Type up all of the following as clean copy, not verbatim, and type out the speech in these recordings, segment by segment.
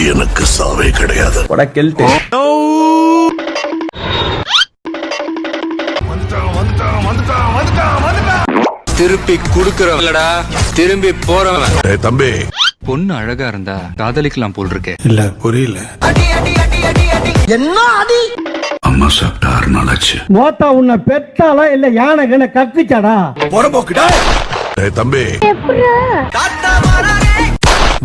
இந்தியனுக்கு சாவே கிடையாது. திருப்பி குடுக்கறவங்களடா திரும்பி போறவன். தம்பி, பொண்ணு அழகா இருந்தா காதலிக்கலாம் போல் இருக்கே. இல்ல புரியல. என்ன அடி? அம்மா சாப்பிட்டா 6 நாளாச்சு. மோத்தா உன்னை பெத்தாலா இல்ல யானை கண்ண கக்குச்சாடா? போறபோக்குடா. தம்பி,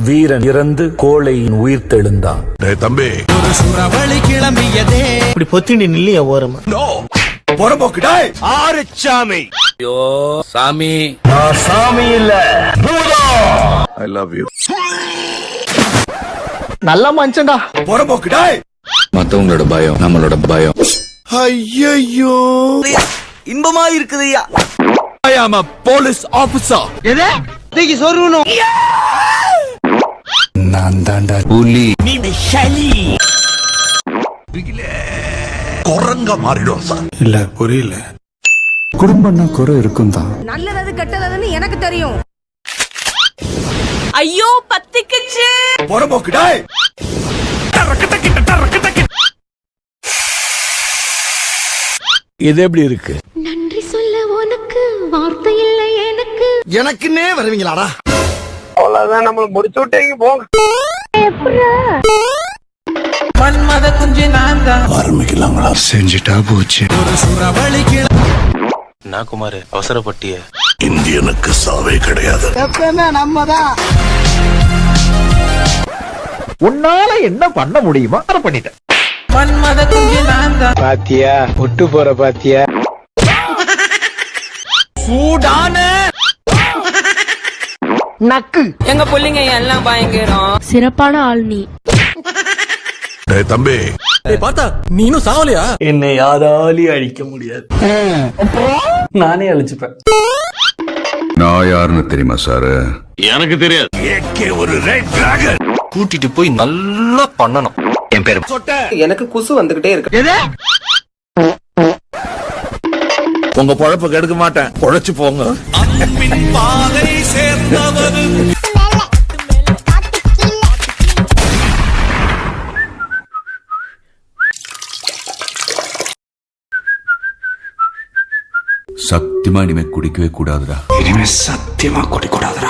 வீரன் இறந்து கோழையின் உயிர் தெழுந்தான். தம்பி, இப்படி பொத்திண்டி நில்லையா ஓரமா? போறபோக்குடா. ஆறுச்சாமி. ஐயோ சாமி. நான் சாமி இல்ல, ஐ லவ் யூ. நல்ல மனுஷன்டா. போறபோக்குடா. மத்தவங்களோட பயம் நம்மளோட பயம். ஐயோ, இன்பமா இருக்குதுயா. I am a police officer. எது? தூக்கி சொருவணும். நான் தாண்டா புலி. குரங்க மாறிடும் சார். இல்ல புரியல. குடும்பம்னா குறை இருக்கும் தான். நல்லது கெட்டதுன்னு எனக்கு தெரியும். ஐயோ பத்திக்குச்சு. போறபோக்குடா. இது எப்படி இருக்கு? நன்றி சொல்ல உனக்கு வார்த்தை இல்லை எனக்கு. எனக்குன்னே வருவீங்களாடா? அவ்வளவுதான், நம்மள முடிச்சு விட்டீங்க போங்க. மன்மத குஞ்சு நான் தான். ஆரம்பிக்கலாங்களா? செஞ்சுட்டா போச்சு. நான் குமார் அவசரப்பட்டிய. இந்தியனுக்கு சாவே கிடையாது. எப்பவுமே நம்மதான். உன்னால என்ன பண்ண முடியுமா அதை பண்ணிட்டேன். மன்மத குஞ்சு நான் தான். பாத்தியா விட்டு போற பாத்தியா? சூடான நக்கு. எங்க புள்ளிங்க எல்லாம் பயங்கரம். சிறப்பான ஆள் நீ. தம்பி, பார்த்தா நீனும் சாவலியா? என்னை யாராலையும் அழிக்க முடியாது. நானே அழிச்சுப்பேன். நான் யாருன்னு தெரியுமா சார்? எனக்கு தெரியாது. ஏகே ஒரு ரெட் டிராகன். கூட்டிட்டு போய் நல்லா பண்ணணும். என் பேரு எனக்கு குசு வந்துகிட்டே இருக்கு. எது? உங்க பொழப்ப கெடுக்க மாட்டேன், பொழைச்சு போங்க. சத்தியமா இனிமே குடிக்கவே கூடாதுடா. இனிமே சத்தியமா குடிக்கூடாதுடா.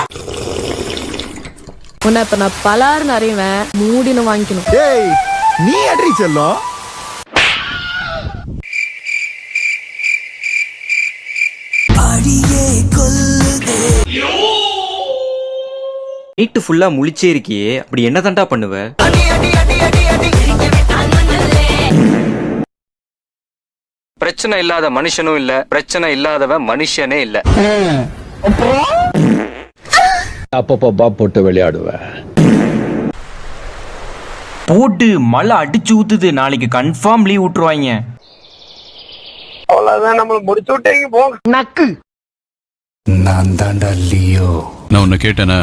உன்னை இப்ப நான் பலாருன்னு அறிவேன். மூடின்னு வாங்கிக்கணும். ஏய் நீ அடி செல்லம். நைட்டு ஃபுல்லா முழிச்சே இருக்கியே, அப்படி என்ன தாண்டா பண்ணுவ? பிரச்சனை இல்லாத மனுஷனும் இல்ல, பிரச்சனை இல்லாதவன் மனுஷனே இல்ல. அப்பப்பா போட்டு விளையாடுவேன். போட்டு மழை அடிச்சு ஊத்துது, நாளைக்கு கன்ஃபார்ம் லீவ் விட்டுருவாங்க. அவ்வளவுதான், நம்மள முடிச்சு விட்டீங்க போங்க. நக்கு. நான் தாண்டா லியோ. நான் உன்னை கேட்டேனா?